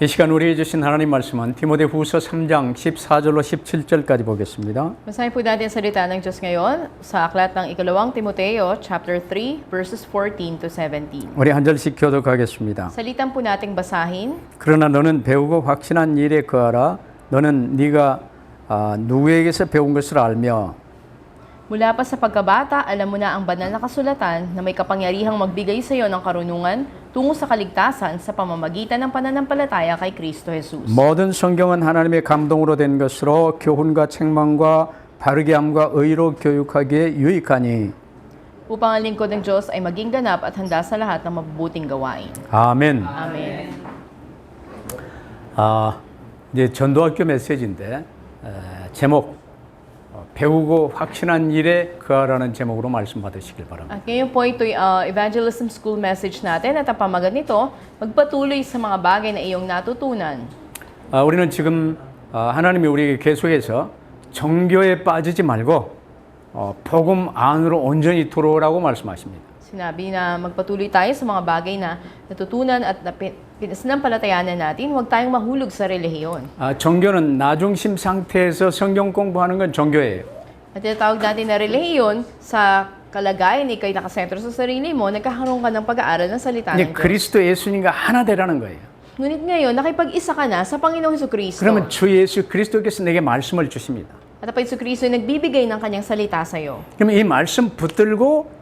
이 시간 우리에게 주신 하나님 말씀은 디모데후서 3장 14절로 17절까지 보겠습니다. Basahin po natin ang salita ng Diyos ngayon sa aklat ng ikalawang Timoteo, chapter 3, verses 14 to 17. 우리 한 절씩 교독하겠습니다. Salitan po nating basahin. 그러나 너는 배우고 확신한 일에 거하라. 너는 네가 누구에게서 배운 것을 알며 Mula pa sa pagkabata, alam mo na ang banal na kasulatan na may kapangyarihang magbigay sa iyo ng karunungan tungo sa kaligtasan sa pamamagitan ng pananampalataya kay Kristo Jesus. 모든 성경은 하나님의 감동으로 된 것으로 교훈과 책망과 바르게 함과 의로 교육하기에 유익하니. Upang ang lingkod ng Diyos ay maging ganap at handa sa lahat ng mabubuting gawain. 아멘. Amen. 이제 전도학교 메시지인데 제목 배우고 확신한 일에 거하라는 제목으로 말씀 받으시길 바랍니다. At ngayon po ito'y evangelism school message natin at ang pamagat nito, magpatuloy sa mga bagay na iyong natutunan. 우리는 지금 하나님이 우리에게 계속해서 정교에 빠지지 말고 복음 안으로 온전히 들어오라고 말씀하십니다. Sinabi na magpatuloy tayo sa mga bagay na natutunan at sinampalatayanan natin, huwag tayong mahulog sa relihiyon. 정교는 나중심 상태에서 성경 공부하는 건 정교예요. At tinatawag natin na relihiyon sa kalagayan na ikaw'y nakasentro sa sarili mo, nagkakaroon ka ng pag-aaral ng salita 이제 ng Diyos. 그리스도 예수님과 하나 되라는 거예요. Ngunit ngayon, nakipag-isa ka na sa Panginoong Jesucristo. 그러면 주 예수 그리스도께서 내게 말씀을 주십니다. At ang Jesucristo ay nagbibigay ng kanyang salita sa iyo. 그러면 이 말씀 붙들고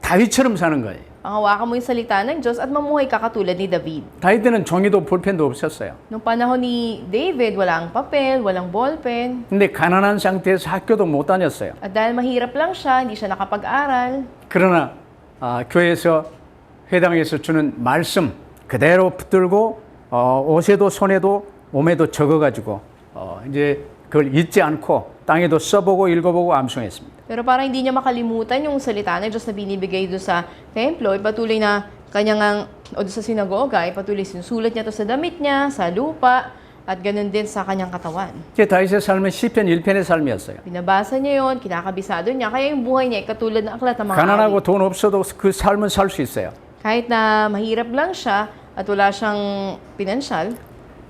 다윗처럼 사는 거예요. Ang hawakan mo yung salita ng Diyos at mamuhay ka katulad ni David. 다윗에는 종이도 볼펜도 없었어요. Noong panahon ni David, walang papel, walang ballpen. 근데 가난한 상태에서 학교도 못 다녔어요. At dahil mahirap lang siya, hindi siya nakapag-aral. 그러나 교회에서 회당에서 주는 말씀 그대로 붙들고 옷에도 손에도 몸에도 적어가지고 이제 그걸 잊지 않고 땅에도 써보고 읽어보고 암송했습니다. Pero para hindi niya makalimutan yung salita ng Diyos na binibigay doon sa templo, patuloy na kanyang o doon sa sinagoga, patuloy sinusulat niya to sa damit niya, sa lupa, at ganun din sa kanyang katawan. 이게 다윗의 삶은 시편 1편의 삶이었어요. Binabasa niya yon, kinakabisado niya, kaya yung buhay niya ay katulad ng aklat ng mga 가난하고 awit. 돈 없어도 그 삶은 살 수 있어요. Kahit na mahirap lang siya at wala siyang pinansyal,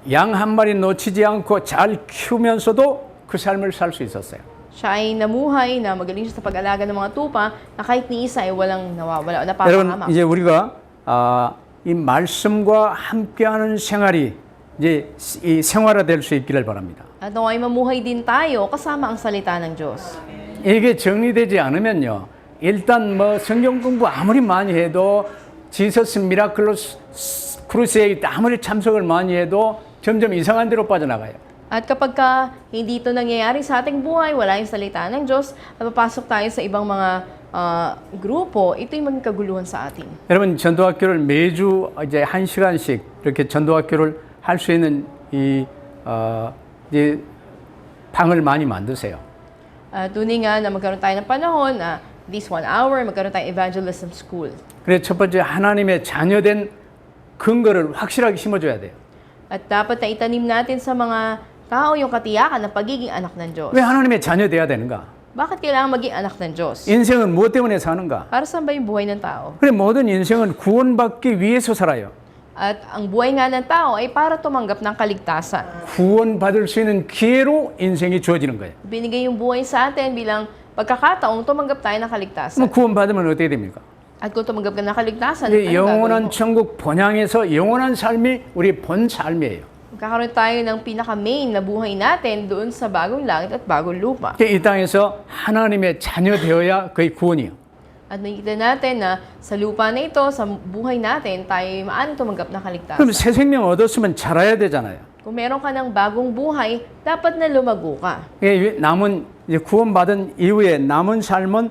양 한 마리 놓치지 않고 잘 키우면서도 그 삶을 살 수 있었어요. siya ay namuhay na magaling siya sa pag-alaga ng mga tupa na kahit ni isa ay walang nawawala o 여러분 napapahamak. 이제 우리가 이 말씀과 함께하는 생활이 이제 이 생활화될 수 있기를 바랍니다. At naway mamuhay din tayo kasama ang salita ng Diyos. 이게 정리되지 않으면요, 일단 뭐 성경 공부 아무리 많이 해도 지서스 미라클로 크루세이드 아무리 참석을 많이 해도 점점 이상한 데로 빠져나가요. At kapag hindi ito nangyayari sa ating buhay, wala yung salita ng Diyos, at papasok tayo sa ibang mga grupo, ito'y maging kaguluhan sa atin. 여러분 전도학교를 매주 이제 1시간씩 이렇게 전도학교를 할 수 있는 이제 방을 많이 만드세요. Tunay nga na magkaroon tayo ng panahon na this 1 hour, magkaroon tayong evangelism school. 그래서 첫 번째 하나님의 자녀된 근거를 확실하게 심어줘야 돼요. At dapat na itanim natin sa mga tao yung katiyakan ng pagiging anak ng Diyos. 왜 하나님의 자녀 돼야 되는가? Bakit kailangan maging anak ng Diyos? 인생은 무엇 때문에 사는가? Para saan ba yung buhay ng tao? 그래 모든 인생은 구원받기 위해서 살아요. At ang buhay nga ng tao ay para tumanggap ng kaligtasan. 구원받을 수 있는 기회로 인생이 주어지는 거예요. Binigay yung buhay sa atin bilang pagkakataong tumanggap tayo ng kaligtasan. 그럼 구원받으면 어떻게 됩니까? At kung tumanggap ka ng kaligtasan, 영원한 천국 본향에서 영원한 삶이 우리 본 삶이에요. magkakaroon tayo ng pinaka-main na buhay natin doon sa bagong langit at bagong lupa. 이 땅에서 하나님의 자녀 되어야 그의 구원이요. At nakikita natin na sa lupa na ito, sa buhay natin, tayo maaaring tumanggap ng kaligtasan. 그럼 새 생명 얻었으면 자라야 되잖아요. Kung meron ka ng bagong buhay, dapat na lumago ka. 남은 이제 구원받은 이후에 남은 삶은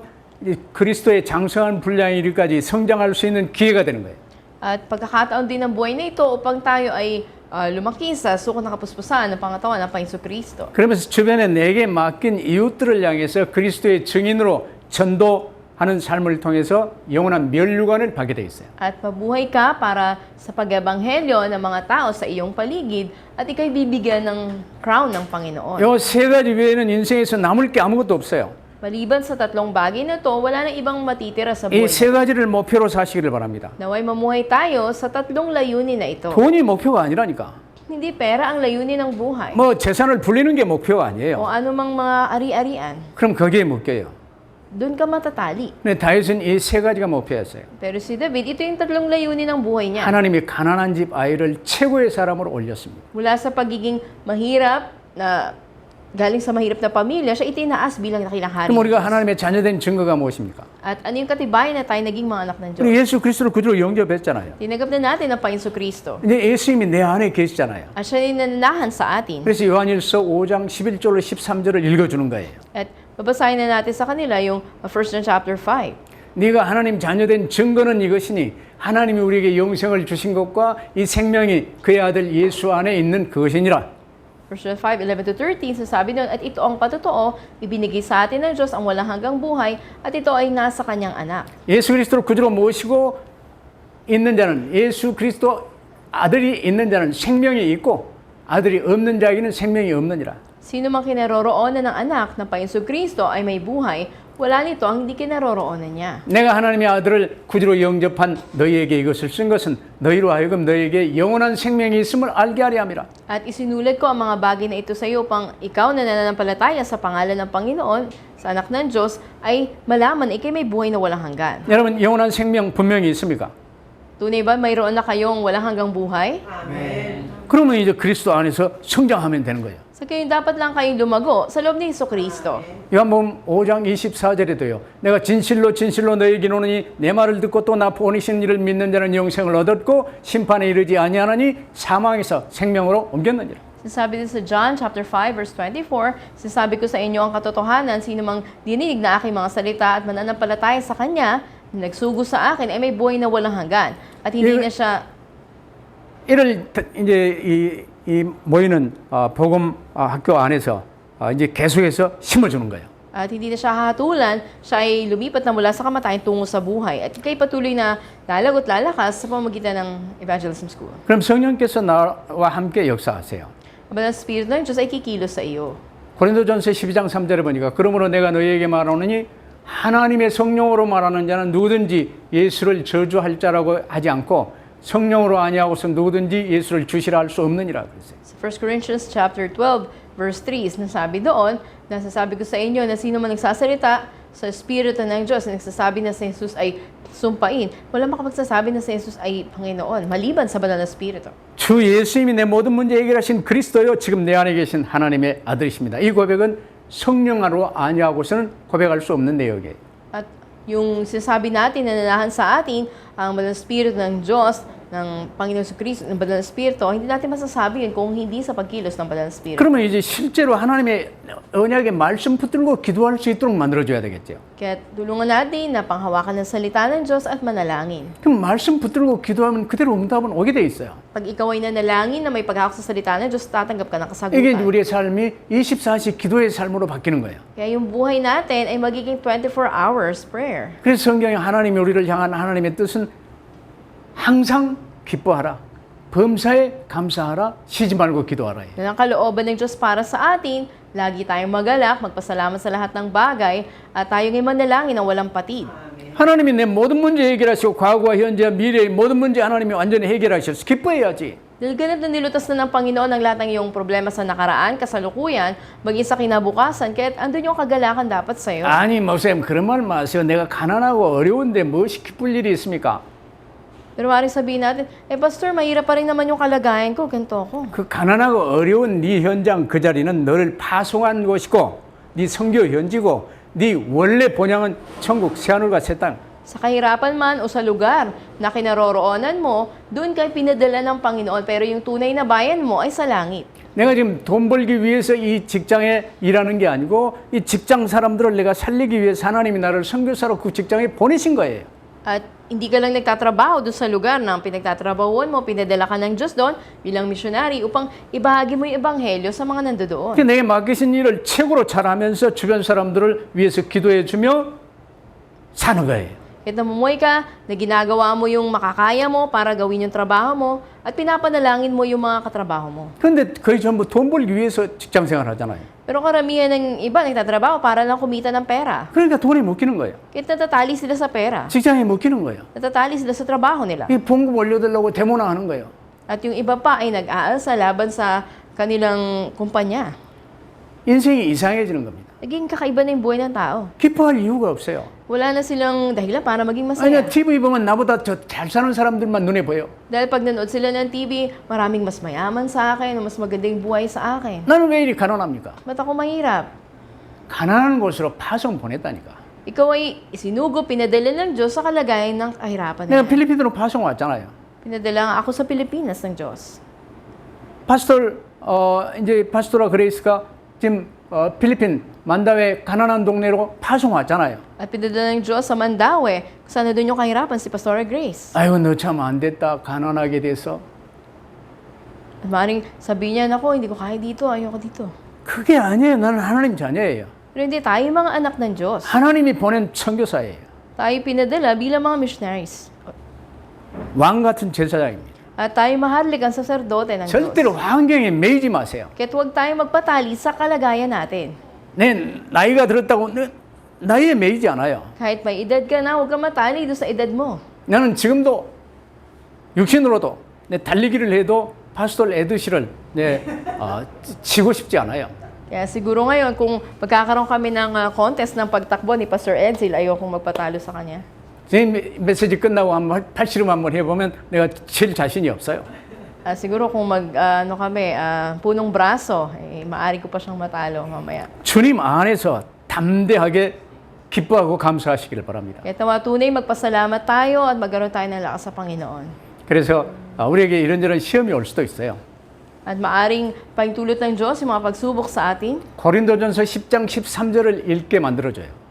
그리스도의 장성한 분량에 이르기까지 성장할 수 있는 기회가 되는 거예요. At pagkakataon din ng buhay na ito upang tayo ay lumaki sa suko ng kapuspusan ng pangatawan ng Panginoon Kristo. 그러면서 주변에 내게 맡긴 이웃들을 향해서 그리스도의 증인으로 전도하는 삶을 통해서 영원한 면류관을 받게 돼 있어요. At mabuhay ka para sa pag-ebanghelyo ng mga tao sa iyong paligid at ikay bibigyan ng crown ng Panginoon. 이 세 가지 외에는 인생에서 남을 게 아무것도 없어요. Maliban sa tatlong bagay na to, wala na ibang matitira sa 이 buhay. 세 가지를 목표로 사시기를 바랍니다. Naway mamuhay tayo sa tatlong layunin na ito. 돈이 목표가 아니라니까. Hindi pera ang layunin ng buhay. 뭐 재산을 불리는 게 목표가 O 아니에요. anumang mga ari-arian, 그럼 거기에 묶여요. doon ka matatali. 근데 다윗은 이 세 가지가 목표였어요. Pero si David, ito yung tatlong layunin ng buhay niya. 하나님이 가난한 집 아이를 최고의 사람으로 올렸습니다. Mula sa pagiging mahirap na galing sa mahirap na pamilya, siya itinaas bilang dakilang hari. 그럼 우리가 하나님의 자녀된 증거가 무엇입니까? At ano yung katibayan na tayo naging mga anak ng Diyos? 우리 예수 그리스도를 그대로 영접했잖아요. Tinanggap na natin ang Panginoon Kristo. 이제 예수님이 내 안에 계시잖아요. At siya yung nananahan sa atin. 그래서 요한일서 5장 11절로 13절을 읽어주는 거예요. At babasahin na natin sa kanila yung 1 John chapter 5. 네가 하나님 자녀된 증거는 이것이니 하나님이 우리에게 영생을 주신 것과 이 생명이 그의 아들 예수 안에 있는 그것이니라. 1 John 5:11-13, sasabi doon, at ito ang patotoo, ibinigay sa atin ng Diyos ang walang hanggang buhay, at ito ay nasa kanyang anak. 예수 그리스도를 그대로 모시고 있는 자는 예수 그리스도 아들이 있는 자는 생명이 있고 아들이 없는 자에게는 생명이 없느니라. Sino mang kinaroroonan ng anak ng Panginoon Kristo ay may buhay, wala nito ang hindi kinaroroonan niya. 내가 하나님의 아들을 구주로 영접한 너희에게 이것을 쓴 것은 너희로 하여금 너희에게 영원한 생명이 있음을 알게 하려 함이라. At isinulat ko ang mga bagay na ito sa iyo upang ikaw na nananampalataya sa pangalan ng Panginoon, sa anak ng Diyos, ay malaman ikay may buhay na walang hanggan. 여러분 영원한 생명 분명히 있습니까? Tunay ba mayroon na kayong walang hanggang buhay? 그러면 이제 그리스도 안에서 성장하면 되는 거예요. So kayo dapat lang kayong lumago sa loob ni Jesucristo. 요한복음 5장 24절에도요. 내가 진실로 진실로 너희에게 이르노니 내 말을 듣고 또 나 보내신 이를 믿는 자는 영생을 얻었고 심판에 이르지 아니하나니 사망에서 생명으로 옮겼느니라. Sinasabi din sa John chapter 5 verse 24, sinasabi ko sa inyo ang katotohanan, sino mang dininig na aking mga salita at mananampalataya sa Kanya, na nagsugo sa akin ay may buhay na walang hanggan. At hindi na siya 이를 이제 이 모이는 복음 학교 안에서 이제 계속해서 심어주는 거예요. at hindi na siya hahatulan, siya ay lumipat na mula sa kamatayan tungo sa buhay. At ikay patuloy na lalagot lalakas sa pamamagitan ng evangelism school. 그럼 성령께서 나와 함께 역사하세요. Kapag ang Spirit ng Diyos ay kikilos sa iyo. 고린도전서 12장 3절에 보니까 그러므로 내가 너희에게 말하노니 하나님의 성령으로 말하는 자는 누구든지 예수를 저주할 자라고 하지 않고 성령으로 아니하고서 누구든지 예수를 주시라 할 수 없느니라 그랬어요. Sa 1 Corinthians chapter 12 verse 3 nasabi doon, nasasabi ko sa inyo na sino man nagsasalita sa Espiritu ng Diyos na nagsasabi na si Jesus ay sumpain, wala makapagsasabi na si Jesus ay Panginoon, maliban sa banal na Espiritu. 주 예수님이 내 모든 문제 해결하신 그리스도요 지금 내 안에 계신 하나님의 아들이십니다. 이 고백은 성령으로 아니하고서는 고백할 수 없는 내용이에요. At yung sinasabi natin na nanahan sa atin ang banal na Espiritu ng Diyos, ng Panginoon sa Kristo, ng banal na Espiritu, hindi natin masasabi yun kung hindi sa pagkilos ng banal na Espiritu. 그러면 이제 실제로 하나님의 언약의 말씀 붙들고 기도할 수 있도록 만들어줘야 되겠죠. Kaya tulungan natin na panghawakan ng salita ng Diyos at manalangin. 그럼 말씀 붙들고 기도하면 그대로 응답은 오게 돼 있어요. Pag ikaw ay nanalangin na may paghawak sa salita ng Diyos, tatanggap ka ng 이게 kasagutan. 우리의 삶이 24시 기도의 삶으로 바뀌는 거예요. Kaya yung buhay natin ay magiging 24 hours prayer. 그래서 성경에 하나님이 우리를 향한 하나님의 뜻은 항상 기뻐하라, 범사에 감사하라, 쉬지 말고 기도하라. Yan ang kalooban ng Diyos para sa atin, lagi tayong magalak, magpasalamat sa lahat ng bagay, at tayo ngay manalangin ng walang patid. 하나님이 내 모든 문제 해결하시고 과거와 현재와 미래의 모든 문제 하나님이 완전히 해결하셨어. 기뻐해야지. Dahil ganap na nilutas na ng Panginoon ang lahat ng iyong problema sa nakaraan, kasalukuyan, maging sa kinabukasan, kaya andun yung kagalakan dapat sa iyo. 아니 목사님 그런 말 마세요. 내가 가난하고 어려운데 무엇이 기쁠 일이 있습니까? Pero maaaring sabihin natin, pastor, mahirap pa rin naman yung kalagayan ko, ganito ako. 그 가난하고 어려운 네 현장 그 자리는 너를 파송한 곳이고 네 선교 현지고 네 원래 본향은 천국 새하늘과 새 땅. Sa kahirapan man o sa lugar na kinaroroonan mo, doon ka pinadala ng Panginoon, pero yung tunay na bayan mo ay sa langit. 내가 지금 돈 벌기 위해서 이 직장에 일하는 게 아니고 이 직장 사람들을 내가 살리기 위해서 하나님이 나를 선교사로 그 직장에 보내신 거예요. At hindi ka lang nagtatrabaho doon sa lugar na pinagtatrabahuan mo, pinadala ka ng Diyos doon bilang missionary upang ibahagi mo yung ebanghelyo sa mga nandoon. 그러니까 내게 맡기신 일을 최고로 잘하면서 주변 사람들을 위해서 기도해 주며 사는 거예요. Kahit namumuhay ka, na ginagawa mo yung makakaya mo para gawin yung trabaho mo, at pinapanalangin mo yung mga katrabaho mo. 그런데 거의 전부 돈 벌기 위해서 직장 생활 하잖아요. Pero karamihan ng iba nagtatrabaho para lang kumita ng pera. 그러니까 돈이 묶이는 거예요. Kahit natatali sila sa pera, 직장에 묶이는 거예요. natatali sila sa trabaho nila. 이 봉급 올려달라고 데모나 하는 거예요. At yung iba pa ay nag-aalsa laban sa kanilang kumpanya. 인생이 이상해지는 겁니다. Naging kakaiba na yung buhay ng tao. 기뻐할 이유가 없어요. Wala na silang dahilan para maging masaya. 아니, TV 보면 나보다 저 잘 사는 사람들만 눈에 보여. Dahil pag nanood sila ng TV, maraming mas mayaman sa akin, o mas magandang buhay sa akin. 나는 왜 이리 가난합니까? Ba't ako mahirap? 가난한 곳으로 파송 보냈다니까. Ikaw ay isinugo, pinadala ng Diyos sa kalagayan ng kahirapan 내가 nila. 필리핀으로 파송 왔잖아요. Pinadala ako sa Pilipinas ng Diyos. 이제 파스토라 그레이스가 지금 필리핀 만다웨 가난한 동네로 파송 왔잖아요. At pinadala ng Diyos sa Mandaue, kung saan na doon yung kahirapan si Pastora Grace. 아이고 너 참 안 됐다 가난하게 돼서. At maaaring sabihin niya, nako, hindi ko kaya dito, ayoko dito. 그게 아니에요. 나는 하나님 자녀예요. Pero hindi, tayo yung mga anak ng Diyos. 하나님이 보낸 선교사예요. Tayo pinadala bilang mga missionaries. 왕 같은 제사장입니다. At tayo maharlik ang saserdote ng Diyos. 절대로 환경에 매이지 마세요. Kaya't huwag tayo magpatali sa kalagayan natin. 내 나이가 들었다고 나이에 매이지 않아요. Kahit may edad ka na, huwag kang matali doon sa edad mo. 나는 지금도 육신으로도 내 달리기를 해도 파스톨 에드시를 치고 싶지 않아요. Kaya siguro ngayon, kung magkakaroon kami ng contest ng pagtakbo ni Pastor Edsel, ayokong magpatalo sa kanya. 제 메시지 끝나고 한번 팔씨름 한번 해보면 내가 질 자신이 없어요. Siguro kung punong braso, maaari ko pa siyang matalo mamaya. 주님 안에서 담대하게 기뻐하고 감사하시기를 바랍니다. Kaya tunay magpasalamat tayo at magkaroon tayo ng lakas sa Panginoon. 그래서 우리에게 이런저런 시험이 올 수도 있어요. At maaring pahintulot ng Diyos yung mga pagsubok sa atin. 고린도전서 10장 13절을 읽게 만들어줘요.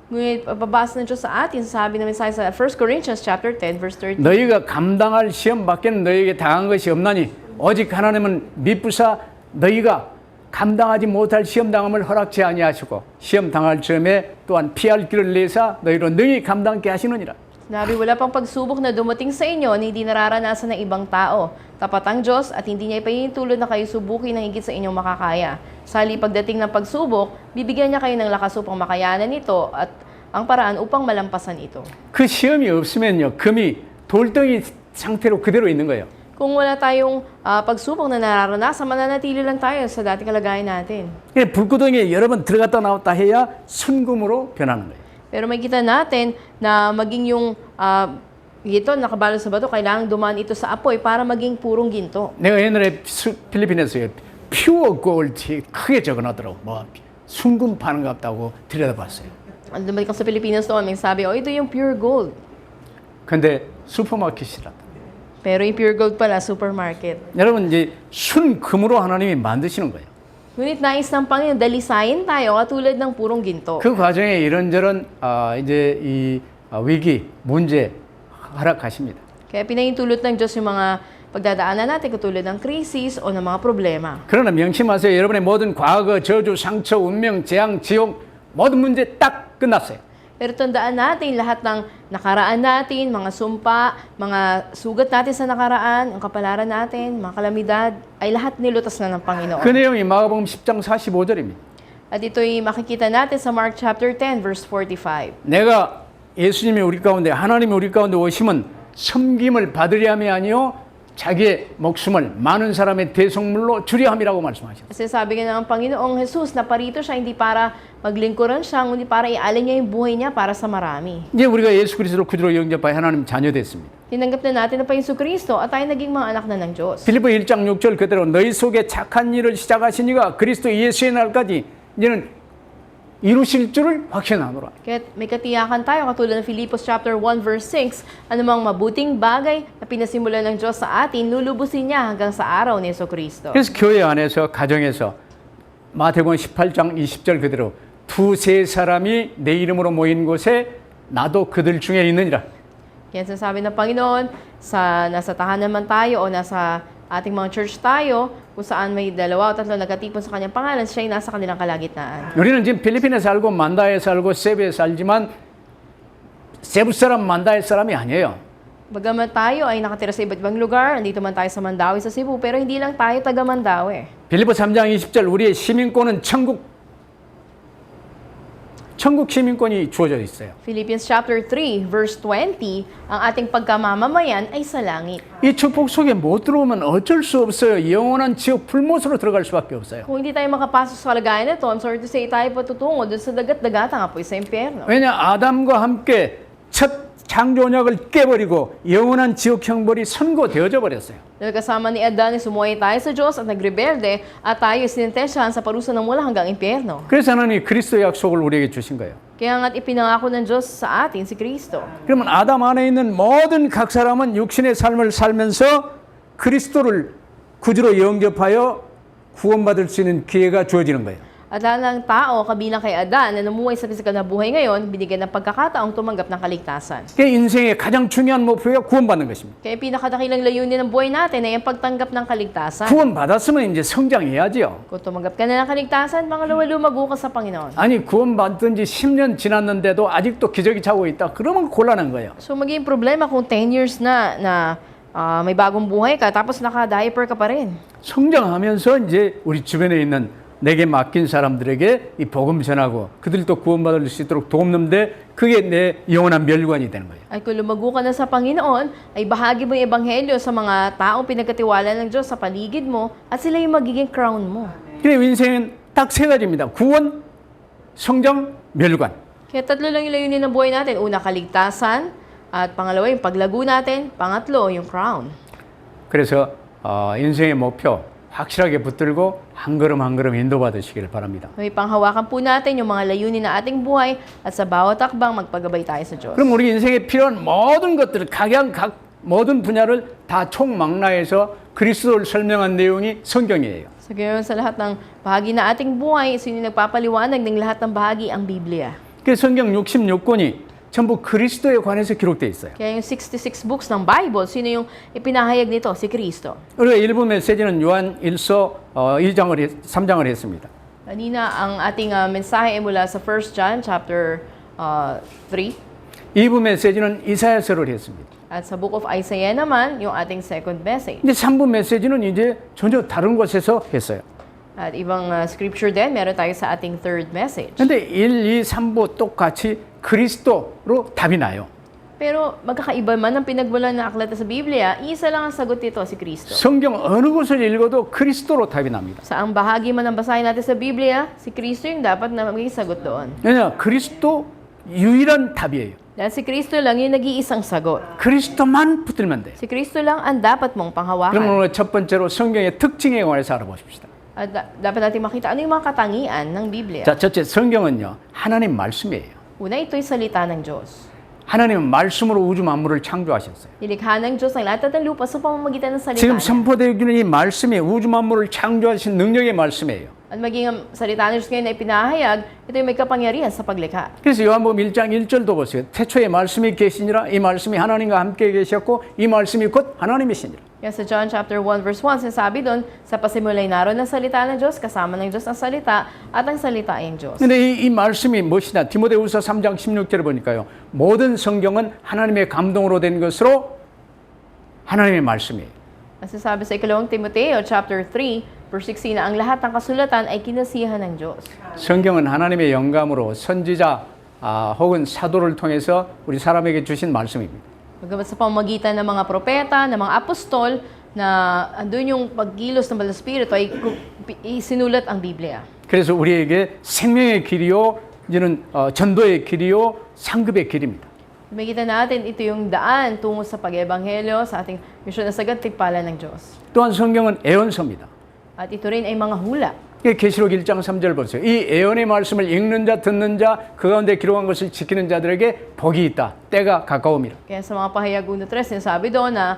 Ngunit babasa ng Diyos sa atin, sabi namin sa 1 Corinthians chapter 10, verse 13. 너희가 감당할 시험 밖에는 너희에게 당한 것이 없나니 오직 하나님은 미쁘사 너희가 감당하지 못할 시험 당함을 허락지 아니하시고 시험 당할 즈음에 또한 피할 길을 내사 너희로 능히 감당케 하시느니라. Sinabi, wala pang pagsubok na dumating sa inyo na hindi nararanasan ng ibang tao. Tapat ang Diyos at hindi niya ipahintulot na kayo subukin ng higit sa inyong makakaya. Sali pagdating ng pagsubok, bibigyan niya kayo ng lakas upang makayanan ito at ang paraan upang malampasan ito. 그 시험이 없으면요 금이 돌덩이 상태로 그대로 있는 거예요. Kung wala tayong pagsubok na nararanasan, mananatili lang tayo sa dating kalagayan natin. 불구덩이에 여러 번 들어갔다 나왔다 해야 순금으로 변하는 거예요. Pero makikita natin na maging yung ito nakabalo sa bato, kailangang dumaan ito sa apoy para maging purong ginto. 내가 옛날에 필리핀에서 퓨어 골드 크게 적어놨더라고. 뭐 순금 파는 것 같다고 들여다봤어요. Dumalik ako sa Pilipinas noon, may sabi, ito yung pure gold. 근데 슈퍼마켓이라. Pero yung pure gold pala, supermarket. 여러분 이제 순금으로 하나님이 만드시는 거예요. Ngunit nais ng Panginoon, dalisayin tayo katulad ng purong ginto. 그 과정에 이런저런 이제 이 위기, 문제 허락하십니다. Kaya pinahintulot ng Diyos yung mga pagdadaanan natin katulad ng krisis o ng mga problema. 그러나 명심하세요. 여러분의 모든 과거, 저주, 상처, 운명, 재앙, 지옥 모든 문제 딱 끝났어요. Pero tandaan natin lahat ng nakaraan natin, mga sumpa, mga sugat natin sa nakaraan, ang kapalaran natin, mga kalamidad, ay lahat nilutas na ng Panginoon. 그 내용이 마가복음 10장 45절입니다. At ito'y makikita natin sa Mark chapter 10, verse 45. 내가 예수님이 우리 가운데 하나님이 우리 가운데 오시면 섬김을 받으려 함이 아니요 자기의 목숨을 많은 사람의 대속물로 주려 함이라고 말씀하셨어요. Kasi sabi nga ng Panginoong Jesus na parito siya hindi para maglingkuran siya, kundi para ialin niya yung buhay niya para sa marami. 이제 우리가 예수 그리스도를 구주로 영접하여 하나님 자녀 됐습니다. Tinanggap na natin ang Panginoon Kristo at tayo naging mga anak na ng Diyos. 빌립보 1장 6절 그대로 너희 속에 착한 일을 시작하신 이가 그리스도 예수의 날까지 이제는 이루실 줄을 확신하노라. Kaya may katiyakan tayo katulad ng Filipos chapter 1 verse 6, anumang mabuting bagay na pinasimulan ng Diyos sa atin, lulubusin niya hanggang sa araw ni Jesucristo. 그래서 교회 안에서 가정에서 마태복음 18장 20절 그대로 두세 사람이 내 이름으로 모인 곳에 나도 그들 중에 있느니라. Kaya sasabi ng Panginoon, nasa tahanan man tayo o nasa ating mga church tayo, kung saan may dalawa o tatlo nagkatipon sa kanyang pangalan, siya ay nasa kanilang kalagitnaan. 우리는 지금 필리핀에 살고 만다에 살고 세부에 살지만 세부 사람 만다의 사람이 아니에요. Bagamat tayo ay nakatira sa iba't ibang lugar, andito man tayo sa Mandaue sa Cebu, pero hindi lang tayo taga Mandaue. 빌립보 3장 20절 우리의 시민권은 천국 시민권이 주어져 있어요. Philippians chapter 3, verse 20, ang ating pagkamamamayan ay sa langit. 이 축복 속에 못 들어오면 어쩔 수 없어요. 영원한 지옥 불못으로 들어갈 수밖에 없어요. Kung hindi tayo makapasok sa kalagayan nito, I'm sorry to say, tayo patutungo dun sa dagat-dagatan apoy sa impyerno. 왜냐 아담과 함께 첫 창조 언약을 깨버리고 영원한 지옥 형벌이 선고되어져 버렸어요. Dahil kasama ni Adan, sumuway tayo sa Diyos at nagrebelde at tayo sinintensyahan sa parusa ng mula hanggang impyerno. 그래서 하나님이 그리스도 약속을 우리에게 주신 거예요. Kaya nga't ipinangako ng Diyos sa atin si Kristo. 그러면 아담 안에 있는 모든 각 사람은 육신의 삶을 살면서 그리스도를 구주로 영접하여 구원받을 수 있는 기회가 주어지는 거예요. At lahat ng tao, kabilang kay Adan, na namuhay sa pisikal na buhay ngayon, binigyan ng pagkakataong tumanggap ng kaligtasan. 그 인생의 가장 중요한 목표가 구원받는 것입니다. Kaya pinakadakilang layunin ng buhay natin ay ang pagtanggap ng kaligtasan. 구원받았으면 이제 성장해야지요. Kung tumanggap ka na ng kaligtasan, pangalawa, lumago ka sa Panginoon. 아니 구원받은 지 10년 지났는데도 아직도 기저귀 차고 있다. 그러면 곤란한 거예요. So magiging problema kung 10 years na may bagong buhay ka, tapos naka-diaper ka pa rin. 성장하면서 이제 우리 주변에 있는 내게 맡긴 사람들에게 이 복음 전하고 그들도 구원받을 수 있도록 돕는데 그게 내 영원한 멸관이 되는 거예요. At kung lumago ka na sa Panginoon, ay bahagi mo yung ebanghelyo sa mga taong pinagkatiwala ng Diyos sa paligid mo at sila yung magiging crown mo. 그래 인생은 딱 세 가지입니다. 구원, 성장, 멸관. Kaya tatlo lang yung layunin ng buhay natin. Una, kaligtasan. At pangalawa, yung paglago natin. Pangatlo, yung crown. 그래서 인생의 목표 확실하게 붙들고 한 걸음 한 걸음 인도받으시기를 바랍니다. May panghawakan po natin yung mga layunin na ating buhay at sa bawat akbang magpagabay tayo sa Diyos. 그럼 우리 인생에 필요한 모든 것들을 각 모든 분야를 다 총망라해서 그리스도를 설명한 내용이 성경이에요. So gayon sa lahat ng bahagi na ating buhay, sino yung nagpapaliwanag ng lahat ng bahagi ang Biblia. 그 성경 66권이 전부 그리스도에 관해서 기록되어 있어요. Kaya yung 66 books ng Bible, sino yung ipinahayag nito? Si Kristo. 우리가 일부 메시지는 요한 1서 3장을 했습니다. Kanina, ang ating mensahe ay mula sa 1 John chapter 3. 2부 메시지는 이사야서를 했습니다. At sa book of Isaiah naman, yung ating second message. 근데 3부 메시지는 이제 전혀 다른 곳에서 했어요. At ibang scripture din, meron tayo sa ating third message. 근데 1, 2, 3부 똑같이 그리스도로 답이 나요. Pero magkakaiba man ang pinagmulan ng aklat sa Biblia, isa lang ang sagot dito, si Kristo. 성경 어느 곳을 읽어도 그리스도로 답이 납니다. Sa ang bahagi man ng basahin natin sa Biblia, si Kristo yung dapat na maging sagot doon. 왜냐? 그리스도 유일한 답이에요. Dahil si Kristo lang yung nag-iisang sagot. 그리스도만 붙들면 돼. Si Kristo lang ang dapat mong 그럼 panghawakan. 오늘 첫 번째로 성경의 특징에 관해서 알아보십시다. At dapat natin makita ano yung mga katangian ng Biblia. 자, 첫째 성경은요. 하나님 말씀이에요. Una, ito'y salita ng Diyos. 하나님은 말씀으로 우주 만물을 창조하셨어요. Nilikha ng Diyos ang lahat ng lupa sa pamamagitan ng salita 지금 niya. 선포되기는 이 말씀이 우주 만물을 창조하신 능력의 말씀이에요. At maging ang salita ng Diyos ngayon ay pinahayag, ito yung may kapangyarihan sa paglikha. 그래서 요한복음 1장 1절도 보세요. 태초에 말씀이 계시니라 이 말씀이 하나님과 함께 계셨고 이 말씀이 곧 하나님이시니라. Kaya sa John chapter 1 verse 1, sinasabi doon, sa pasimulay naroon ng salita ng Diyos, kasama ng Diyos ang salita, at ang salita ay ang Diyos. 근데 이 말씀이 무엇이냐? 디모데후서 3장 16절을 보니까요. 모든 성경은 하나님의 감동으로 된 것으로 하나님의 말씀이에요. Nasasabi sa ikalawang Timoteo chapter 3 verse 16 na ang lahat ng kasulatan ay kinasihan ng Diyos. 성경은 하나님의 영감으로 선지자 혹은 사도를 통해서 우리 사람에게 주신 말씀입니다. Bagamat sa pamamagitan ng mga propeta, ng mga apostol, na andun yung pagkilos ng Banal na Espiritu ay isinulat ang Biblia. 그래서 우리에게 생명의 길이요, 이제는 전도의 길이요, 상급의 길입니다. Makita natin ito yung daan tungo sa pag-ebanghelyo sa ating misyon na sagantimpala ng Diyos. 또한 성경은 애언서입니다. At ito rin ay mga hula. 계시록 1장 3절 보세요. 이 애언의 말씀을 읽는 자, 듣는 자, 그 가운데 기록한 것을 지키는 자들에게 복이 있다. 때가 가까움이라. Kaya sa mga pahayag 1:3, sinasabi doon na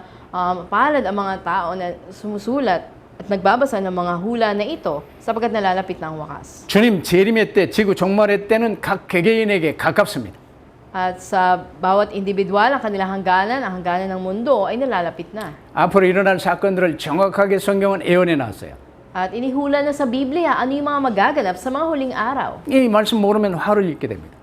palad ang mga tao na sumusulat at nagbabasa ng mga hula na ito sapagkat nalalapit na ang wakas. 주님 재림의 때, 지구 종말의 때는 각 개개인에게 가깝습니다. At sa bawat individual, ang kanilang hangganan, ang hangganan ng mundo ay nalalapit na. 앞으로 일어날 사건들을 정확하게 성경은 애언해 놨어요. At inihula na sa Biblia ano yung mga magaganap sa mga huling araw. 이 말씀 모르면 화를 입게 됩니다.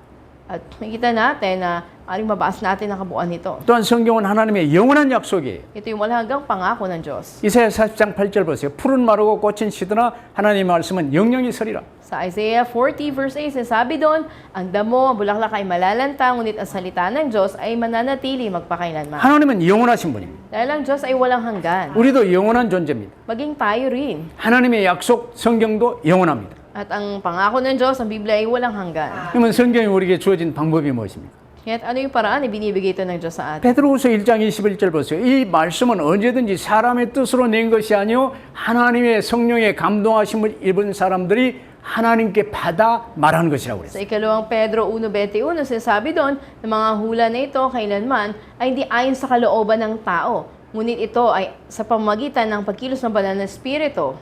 At makikita natin na aring mabasa natin ang kabuuan nito. 또한 성경은 하나님의 영원한 약속이에요. Ito yung walang hanggang pangako ng Diyos. 이사야 40장 8절 보세요. 푸른 마르고 꽃은 시드나 하나님의 말씀은 영영이 서리라. Sa Isaiah 40 verse 8, sabi doon, ang damo, ang bulaklak ay malalantang, ngunit ang salita ng Diyos ay mananatili magpakailanman. 하나님은 영원하신 분입니다. Dahil ang Diyos ay walang hanggan. 우리도 영원한 존재입니다. Maging tayo rin. 하나님의 약속 성경도 영원합니다. At ang pangako ng Diyos, ang Biblia ay walang hanggan. 그러면 성경이 우리에게 주어진 방법이 무엇입니까? Kaya ano yung paraan na binibigay ito ng Diyos sa atin? 베드로후서 1장 21절 보세요. 이 말씀은 언제든지 사람의 뜻으로 낸 것이 아니요 하나님의 성령의 감동하심을 입은 사람들이 하나님께 받아 말하는 것이라고 그랬어요. Sa ikalawang Pedro 1.21, sinasabi doon na mga hula na ito kailanman ay hindi ayon sa kalooban ng tao. Ngunit ito ay sa pamamagitan ng pagkilos ng banal na Espiritu.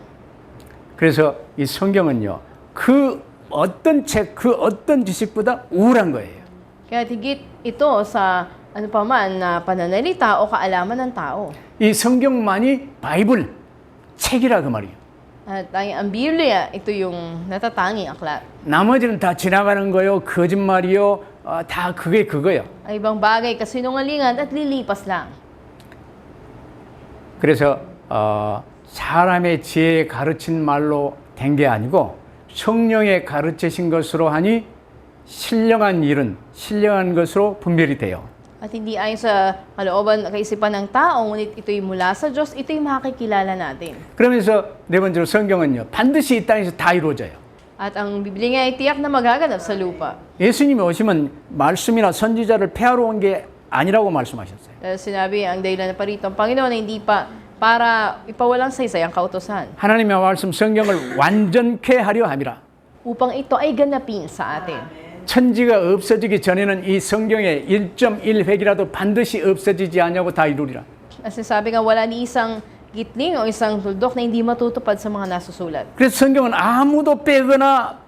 그래서 이 성경은요. 그 어떤 책, 그 어떤 지식보다 우월한 거예요. Kaya higit ito sa ano pa man na pananalita o kaalaman ng tao. 이 성경만이 바이블 책이라 그 말이에요. At ang Biblia, ito yung natatanging aklat. 나머지는 다 지나가는 거요, 거짓말이요, 다 그게 그거예요. Ang ibang bagay, kasinungalingan at lilipas lang. 그래서 사람의 지혜에 가르친 말로 된 게 아니고 성령의 가르치신 것으로 하니 신령한 일은 신령한 것으로 분별이 돼요. At hindi ayon sa kalooban, kaisipan ng tao, ngunit ito'y mula sa Diyos, ito'y makikilala natin. 그러면서 네 번째로 성경은요, 반드시 이 땅에서 다 이루어져요. At ang Biblia nga ay tiyak na magaganap sa lupa. 예수님이 오시면 말씀이나 선지자를 폐하러 온 게 아니라고 말씀하셨어요. Dahil sinabi ang dahilan na parito ang Panginoon na hindi pa para ipawalang saysay ang kautosan. 하나님의 말씀 성경을 완전케 하려 함이라. Upang ito ay ganapin sa atin. 천지가 없어지기 전에는 이 성경의 1.1획이라도 반드시 없어지지 않냐고 다 이루리라. Kasi sabi nga wala ni isang gitling o isang tuldok na hindi matutupad sa mga nasusulat. 그래서 성경은 아무도 빼거나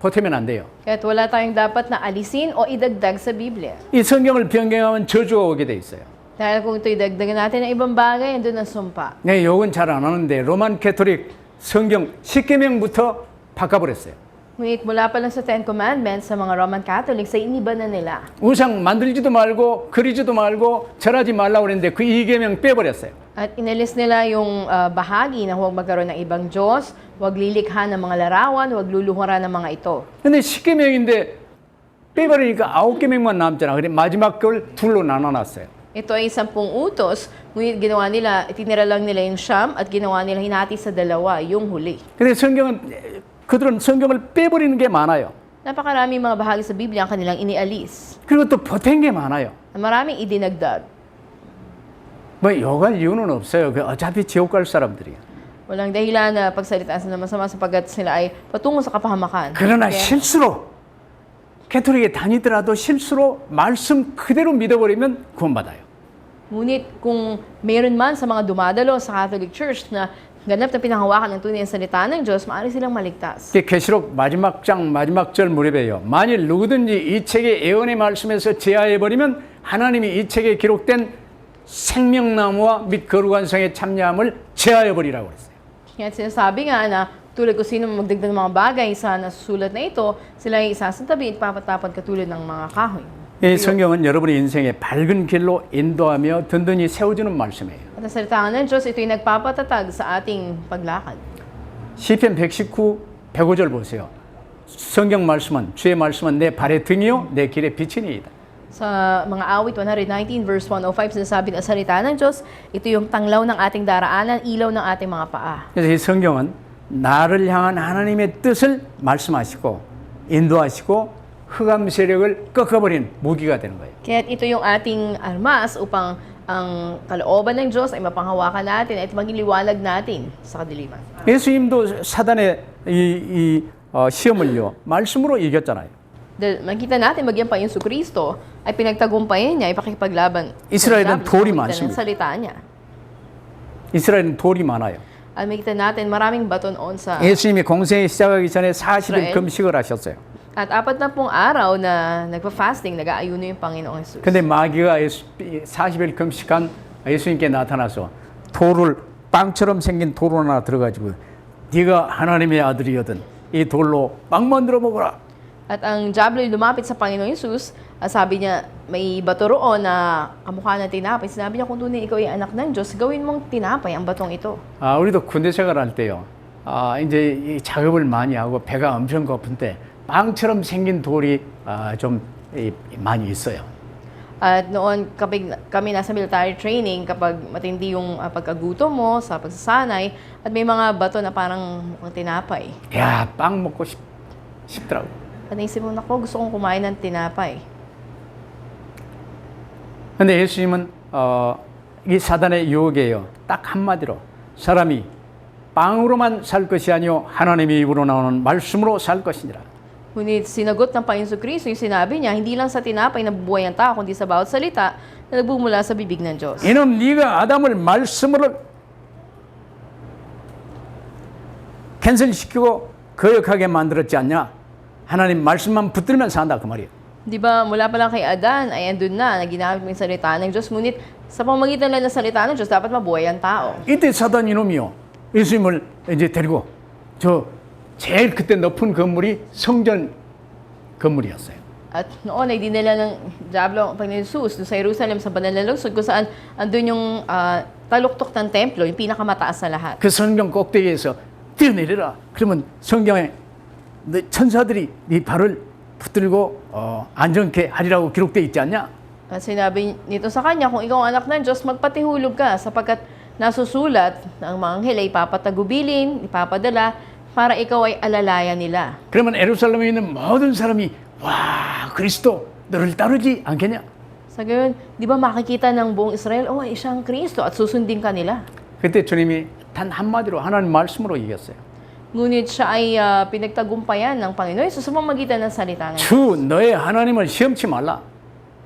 보태면 안 돼요. Kaya't wala tayong dapat na alisin o idagdag sa Biblia. 이 성경을 변경하면 저주가 오게 돼 있어요. Dahil kung ito'y dagdagan natin ng ibang bagay, andun ang sumpa. 네, 욕은 잘 안 하는데 로만 캐토릭 성경 10계명부터 바꿔버렸어요. Ngunit mula pa lang sa Ten Commandments sa mga Roman Catholics ay iniba na nila. 우상 만들지도 말고 그리지도 말고 절하지 말라고 그랬는데 그 2계명 빼버렸어요. At inalis nila yung bahagi na huwag magkaroon ng ibang Diyos, huwag lilikha ng mga larawan, huwag luluhuran ng mga ito. 근데 10계명인데 빼버리니까 9계명만 남잖아. 그래 마지막 걸 둘로 나눠놨어요. Ito ay 10 utos, ngunit ginawa nila, itinira lang nila yung siyam at ginawa nila hinati sa dalawa, yung huli. 근데 그들은 성경을 빼버리는 게 많아요. Napakarami mga bahagi sa Biblia ang kanilang inialis. 그리고 또 보탠 게 많아요. Maraming idinagdag. 뭐 욕할 이유는 없어요. 어차피 지옥 갈 사람들이에요. Walang dahilan na pagsalitaan sila masama sapagkat sila ay patungo sa kapahamakan. 그러나 Kaya- 실수로 캐토릭에 다니더라도 실수로 말씀 그대로 믿어버리면 구원받아요. Ngunit kung mayroon man sa mga dumadalo sa Catholic Church na ganap na pinanghawakan ng tunay na salita ng Diyos, maaari silang maligtas. 이게 계시록 마지막 장 마지막 절 무렵에요. 만일 누구든지 이 책의 예언의 말씀에서 제하해버리면 하나님이 이 책에 기록된 생명나무와 및 거룩한 성의 참여함을 제하해버리라고 그랬어요. Kaya sinasabi nga na tulad ko sino magdagdag ng mga bagay sa nasusulat na ito, sila ay isasantabi at papatapad katulad ng mga kahoy. 이 성경은 여러분의 인생의 밝은 길로 인도하며 든든히 세워주는 말씀이에요. At ang salita ng Diyos, ito'y nagpapatatag sa ating paglakad. 시편 119, 105절 보세요. 성경 말씀은 주의 말씀은 내 발의 등이요 내 길의 빛이니이다. Sa mga awit 119 verse 105, sinasabi ng salita ng Diyos, ito yung tanglaw ng ating daraanan, ilaw ng ating mga paa. 그래서 이 성경은 나를 향한 하나님의 뜻을 말씀하시고 인도하시고 흑암 세력을 꺾어버린 무기가 되는 거예요. Kaya ito yung ating armas upang ang kalooban ng Diyos ay mapanghawakan natin at maging liwanag natin sa kadiliman. 예수님도 사단의 시험을요 말씀으로 이겼잖아요. Dahil makita natin magyan pa yung Kristo ay pinagtagumpayan niya, ay pakipaglaban. 이스라엘은 돌이 많습니다. Ng salita niya. 이스라엘은 돌이 많아요. At makita natin maraming bato noon sa... 예수님이 공생이 시작하기 전에 40일 이스라엘. 금식을 하셨어요. At 40 araw na nagpa-fasting, nag-aayuno yung Panginoong Jesus. 근데 마귀가 40일 금식한 예수님께 나타나서 돌을 빵처럼 생긴 돌 하나 들어가지고 네가 하나님의 아들이거든 이 돌로 빵 만들어 먹어라. At ang diablo ay lumapit sa Panginoong Hesus, sabi niya, may bato roon na kamukha ng tinapay. Sinabi niya, kung tunay ikaw ay anak ng Diyos, gawin mong tinapay ang batong ito. 우리도 군대 생활할 때요. 이제 이 작업을 많이 하고 배가 엄청 고픈데 빵처럼 생긴 돌이 좀 많이 있어요. At noon, kapag kami nasa military training, kapag matindi yung pagkagutom mo sa pagsasanay, at may mga bato na parang mukhang tinapay. 야, 빵 먹고 싶더라고. At naisip mo, nako, gusto kong kumain ng tinapay. 근데 예수님은 이 사단의 유혹이에요. 딱 한마디로 사람이 빵으로만 살 것이 아니요 하나님의 입으로 나오는 말씀으로 살 것이니라. Ngunit sinagot ng Panginoon Kristo yung sinabi niya, hindi lang sa tinapay na bubuhay ang tao, kundi sa bawat salita na nagbumula sa bibig ng Diyos. 이는 네가 아담을 말씀으로 캔슬시키고 거역하게 만들었지 않냐? 하나님 말씀만 붙들면 산다 그 말이에요. Di ba, mula pa lang kay Adan ay andun na ginamit mo yung salita ng Diyos. Ngunit sa pamamagitan lang ng salita ng Diyos, dapat mabuhay ang tao. 이때 사단 이놈이요. 예수님을 이제 데리고 저 제일 그때 높은 건물이 성전 건물이었어요. At noon ay dinala ng Diablo ang Panginoon Jesus doon sa Jerusalem sa banal na lungsod kung saan andun yung taluktok ng templo, yung pinakamataas sa lahat. 그 성경 꼭대기에서 뛰어내려라. 그러면 성경에 천사들이 네 발을 붙들고 안전케 하리라고 기록되어 있지 않냐? At sinabi nito sa kanya, kung ikaw ang anak ng Diyos, magpatihulog ka sapagkat nasusulat na ang mga anghel ay ipapatagubilin, ipapadala para ikaw ay alalayan nila. 그러면 예루살렘에 있는 모든 사람이 와 그리스도 너를 따르지 않겠냐? Sa gayon, di ba makikita ng buong Israel, ay siya ang Kristo at susundin ka nila. 그때 주님이 단 한마디로 하나님 말씀으로 이겼어요. Ngunit siya ay pinagtagumpayan ng Panginoon sa pamamagitan ng salita ng 주 너의 하나님을 시험치 말라.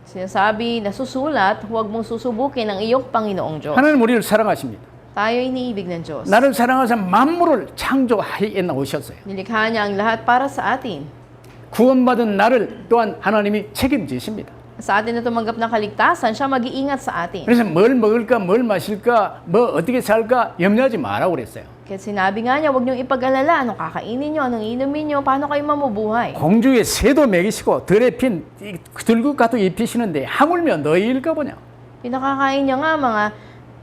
Sinasabi, nasusulat, huwag mong susubukin ang iyong Panginoong Diyos. 하나님 우리를 사랑하십니다. Tayo ay iniibig ng Diyos. 나를 사랑하사 만물을 창조하여 오셨어요. Nilikha niya ang lahat para sa atin. 구원받은 나를 또한 하나님이 책임지십니다. Sa atin na tumanggap ng kaligtasan, siya mag-iingat sa atin. 그래서 뭘 먹을까, 뭘 마실까, 뭐 어떻게 살까 염려하지 마라고 그랬어요. Kaya sinabi nga niya, huwag niyong ipag-alala, anong kakainin niyo, anong inumin niyo, paano kayo mamubuhay. 공주의 새도 먹이시고 들에 핀 들국 가도 입히시는데 하물며 너희일까 보냐. Pinakakain niya nga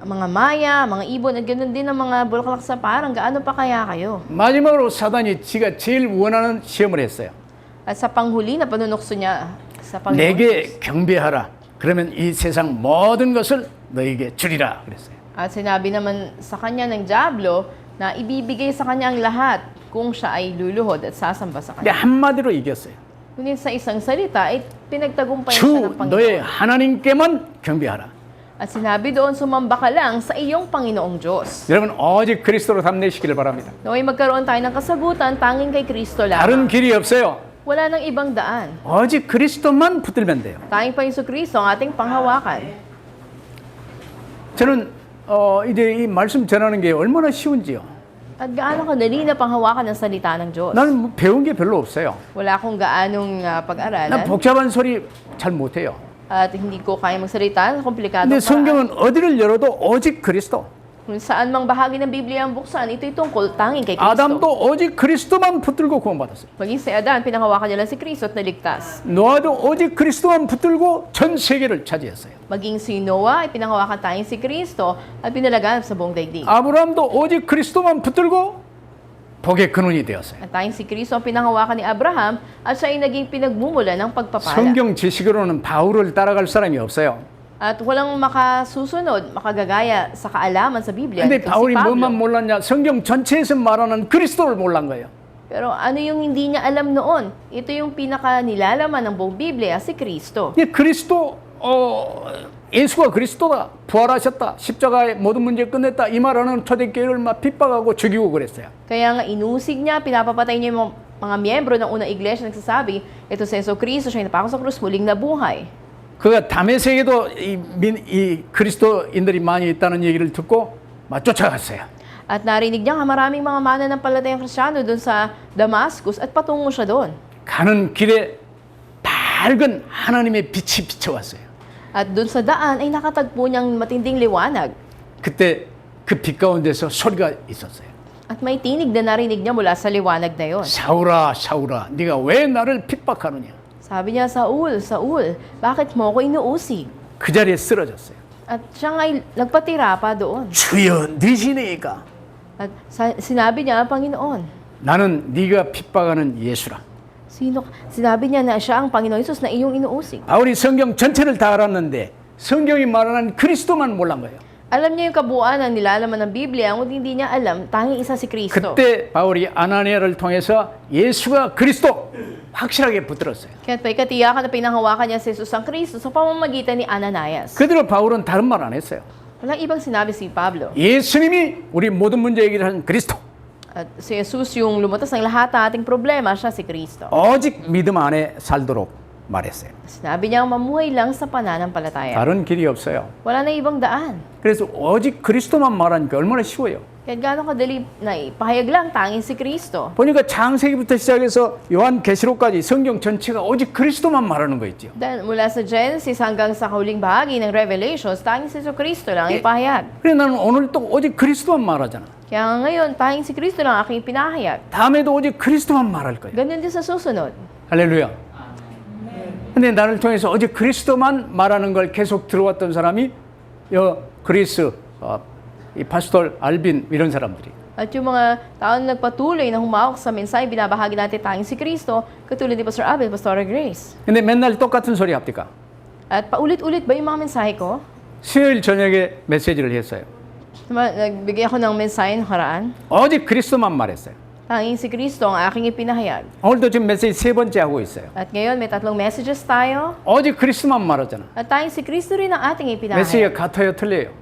mga maya, mga ibon, at ganoon din ang mga bulaklak sa parang, gaano pa kaya kayo? 마지막으로 사단이 지가 제일 원하는 시험을 했어요. At sa panghuli na panunukso niya sa Panginoon 내게 경배하라. 그러면 이 세상 모든 것을 너에게 주리라 그랬어요. At sinabi naman sa kanya ng Diablo na ibibigay sa kanya ang lahat kung siya ay luluhod at sasamba sa 근데 kanya. 한마디로 이겼어요. Ngunit sa isang salita ay pinagtagumpayan siya 주 ng Panginoon. 너의 하나님께만 경배하라. At sinabi doon, sumamba ka lang sa iyong Panginoong Diyos. 여러분 오직 그리스도로 담내시기를 바랍니다. Naway magkaroon tayo ng kasagutan tanging kay Kristo 다른 lamang. 길이 없어요. Wala nang ibang daan. 오직 그리스도만 붙들면 돼요. Tanging pa Yesu Kristo ang ating panghawakan. 저는 이제 이 말씀 전하는 게 얼마나 쉬운지요. At gaano kadali na panghawakan ng salita ng Diyos. 나는 뭐 배운 게 별로 없어요. Wala akong gaanong 나 pag-aralan. 복잡한 소리 잘 못해요. At hindi ko kaya magsalita ng komplikadong 근데 paraan. 성경은 어디를 열어도 오직 그리스도. Kung saan mang bahagi ng Biblia ang buksan, ito'y tungkol tanging kay Kristo. 아담도 오직 그리스도만 붙들고 구원받았어요. Maging si Adan, pinanghawakan niya lang si Kristo at naligtas. 노아도 오직 그리스도만 붙들고 전 세계를 차지했어요. Maging si Noah, ay pinanghawakan tanging si Kristo at pinalaganap sa buong daigdig. 아브라함도 오직 그리스도만 붙들고 복의 근원이 되었어요. At tanging si Kristo ang pinanghawakan ni Abraham at siya ay naging pinagmumula ng pagpapala. 성경 지식으로는 바울을 따라갈 사람이 없어요. At walang makasusunod, makagagaya sa kaalaman sa Biblia. 근데 Ito si 바울이 Pablo. 뭐만 몰랐냐? 성경 전체에서 말하는 그리스도를 몰란 거예요. Pero ano yung hindi niya alam noon? Ito yung pinaka-nilalaman ng buong Biblia, si Kristo. 이 그리스도 예수가 그리스도다. 부활하셨다. 십자가의 모든 문제 끝냈다. 이 말하는 초대교회를 막 핍박하고 죽이고 그랬어요. Kaya nga inusig niya, pinapapatay niya yung mga miyembro ng unang iglesia nagsasabi, ito si Yesu Cristo, siya yung napako sa krus, muling nabuhay. 그가 다메섹에도 이 그리스도인들이 많이 있다는 얘기를 듣고 막 쫓아갔어요. At narinig niya nga maraming mga mananampalatayang Kristiyano doon sa Damascus at patungo siya doon. 가는 길에 밝은 하나님의 빛이 비춰왔어요. At doon sa daan ay nakatagpo niyang matinding liwanag. 그때 그 빛 가운데서 소리가 있었어요. At may tinig na narinig niya mula sa liwanag na yon. 사울아, 사울아, 네가 왜 나를 핍박하느냐? Sabi niya, Saul, Saul, bakit mo ako inuusig? 그 자리에 쓰러졌어요. At siya nga'y nagpatira pa doon. 주여, 네시니까 At sinabi niya, Panginoon, 나는 네가 핍박하는 예수라. sinabi niya na siya ang Panginoon Hesus na iyong inuusig. 바울이 성경 전체를 다 알았는데 성경이 말하는 그리스도만 몰란 거예요. Alam niya yung kabuuan ng nilalaman ng Biblia, ngunit hindi niya alam, tanging isa si Kristo. 그때 바울이 아나니아를 통해서 예수가 그리스도 확실하게 붙들었어요. Kaya't may katiyakan na pinanghawakan niya si Jesus ang Kristo sa pamamagitan ni Ananias. 그대로 바울은 다른 말 안 했어요. Walang ibang sinabi si Pablo. 예수님이 우리 모든 문제 얘기를 하는 그리스도. At si Jesus yung lumutas ng lahat ng ating problema, siya si Kristo. 오직 믿음 안에 살도록 말했어요. Sinabi niya mamuhay lang sa pananampalataya. 다른 길이 없어요. Wala na ibang daan. 그래서 오직 그리스도만 말하니까 얼마나 쉬워요. Kaya gano'ng kadali na ipahayag lang tanging si Kristo. 보니까 창세기부터 시작해서 요한계시록까지 성경 전체가 오직 그리스도만 말하는 거 있죠. Dahil mula sa Genesis hanggang sa huling bahagi ng Revelations, tanging si Kristo lang ipahayag. 그래 나는 오늘 또 오직 그리스도만 말하잖아. Kaya ngayon, tanging si Kristo lang aking pinahayag. 다음에도 오직 그리스도만 말할 거야. Ganun din sa susunod. 할렐루야. 근데 나를 통해서 오직 그리스도만 말하는 걸 계속 들어왔던 사람이 그리스 이 파스톨 알빈 이런 사람들이. At yung mga taon nagpatuloy na humawak sa mensahe, binabahagi natin tanging si Kristo, katulad ni Pastor Abel, Pastora Grace. 근데 맨날 똑같은 소리 합니까? At paulit-ulit ba yung mga mensahe ko? 수요일 저녁에 메시지를 했어요. Nagbigay ako ng mensahe nakaraan. 오직 그리스도만 말했어요. Tanging si Kristo ang aking ipinahayag. 오늘도 지금 메시지 세 번째 하고 있어요. At ngayon, may 3 messages tayo. 오직 그리스도만 말하잖아. At tanging si Kristo rin ang ating ipinahayag. 메시지가 같아요, 틀려요?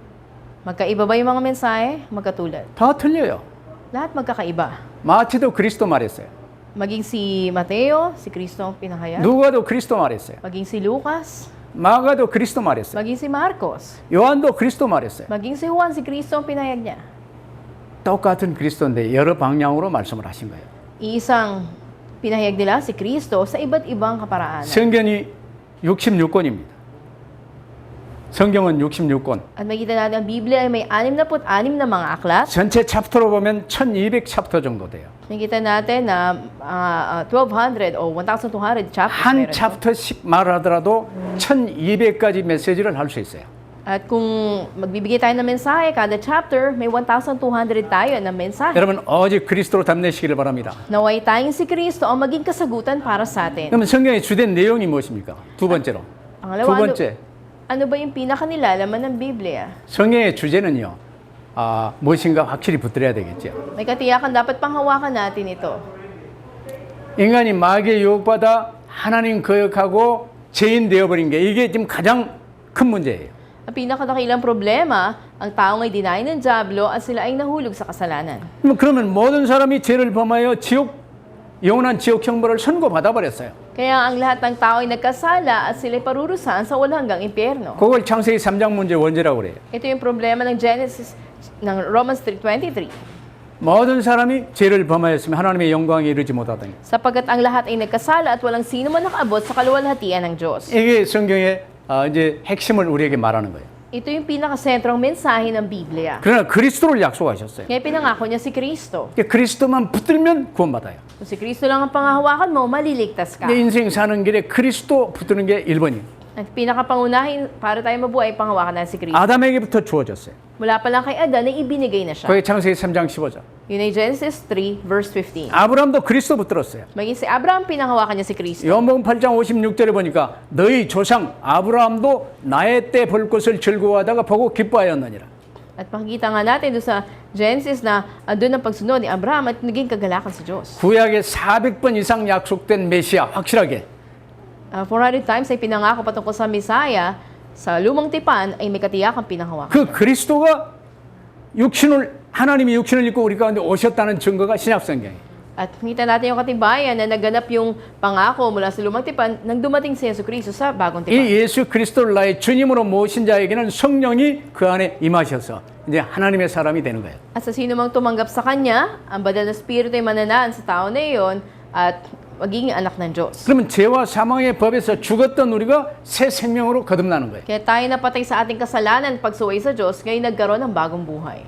Magkaiba ba yung mga mensahe? Magkatulad. 다 틀려요. Lahat magkakaiba. 마치도 그리스도 말했어요. Maging si Mateo, si Kristo ang pinahayag. 누가도 그리스도 말했어요. Maging si Lucas, 마가도 그리스도 말했어요. maging si Marcos, 요한도 그리스도 말했어요. maging si Juan, si Kristo ang pinahayag niya. 똑같은 그리스도인데 여러 방향으로 말씀을 하신 거예요. Iisang pinahayag nila si Kristo sa iba't ibang kaparaanan. 성경이 66권입니다. 성경은 66권. At makita natin ang Biblia ay may 66 na mga aklat. 전체 챕터로 보면 1200 챕터 정도 돼요. Nakita natin na 1,200 o 1,200 chapters. 한 meron ito. 챕터씩 말하더라도 1200가지 메시지를 할 수 있어요. At kung magbibigay tayo ng mensahe, kada chapter, may 1,200 tayo ng mensahe. 여러분 오직 그리스도로 답내시기를 바랍니다. Naway tayong si Kristo ang maging kasagutan para sa atin. 그러면 성경의 주된 내용이 무엇입니까? 두 번째로. Pangalawa, 두 번째. ano ba yung pinakanilalaman ng Biblia? 성경의 주제는요. 무엇인가 확실히 붙들어야 되겠죠. May katiyakan, dapat panghawakan natin ito. 인간이 마귀에 유혹받아 하나님 거역하고 죄인 되어버린 게 이게 지금 가장 큰 문제예요. Ang pinakadakilang problema, ang tao ay deny ng Diablo at sila ay nahulog sa kasalanan. 그러면 모든 사람이 죄를 범하여 영원한 지옥 형벌을 선고받아 버렸어요. Kaya ang lahat ng tao ay nagkasala at sila ay parurusahan sa walang hanggang impyerno. 그걸 창세기 3장 문제 원죄라고 그래요. Ito yung problema ng Genesis, ng Romans 3:23. 모든 사람이 죄를 범하였으면 하나님의 영광에 이르지 못하더니. Sapagkat ang lahat ay nagkasala at walang sino man nakaabot sa kaluwalhatian ng Diyos. 이게 성경의 이제 핵심을 우리에게 말하는 거예요. Ito yung pinakasentrong mensahe ng Biblia. 그러나 그리스도를 약속하셨어요. Kaya pinangako niya si Kristo. 그리스도만 붙들면 구원받아요. Kung si Kristo lang ang pangahawakan mo, maliligtas ka. 내 인생 사는 길에 그리스도 붙드는 게 1번이에요. At pinakapangunahin para tayo mabuhay, panghawakan na si Kristo. 아담에게부터 주어졌어요. Mula pa lang kay Adan ay ibinigay na siya. 그게 창세기 3장 15절. Yun ay Genesis 3 verse 15. 아브라함도 그리스도 붙들었어요. Maging si Abraham, pinanghawakan niya si Kristo. 요한복음 8장 56절에 보니까 너희 조상 아브라함도 나의 때 볼 것을 즐거워하다가 보고 기뻐하였느니라. At makikita nga natin doon sa Genesis na doon ang pagsunod ni Abraham at naging kagalakan sa Diyos. 구약에 400번 이상 약속된 메시아 확실하게 400 times ay pinangako patungkol sa Messiah, sa lumang tipan ay may katiyakang pinanghawakan. 그 그리스도가 하나님이 육신을 입고 우리 가운데 오셨다는 증거가 신약성경이에요. At kita natin yung katibayan na naganap yung pangako mula sa lumang tipan nang dumating si Yesu Cristo sa bagong 이 tipan. 예수 그리스도를 나의 주님으로 모신 자에게는 성령이 그 안에 임하셔서 이제 하나님의 사람이 되는 거예요. At sa sino mang tumanggap sa Kanya, ang banal na Espiritu ay mananaan sa tao na iyon at magiging anak ng Diyos. 그러면 죄와 사망의 법에서 죽었던 우리가 새 생명으로 거듭나는 거예요. Kaya tayo napatay sa ating kasalanan pagsuway sa Diyos, ngayon nagkaroon ng bagong buhay.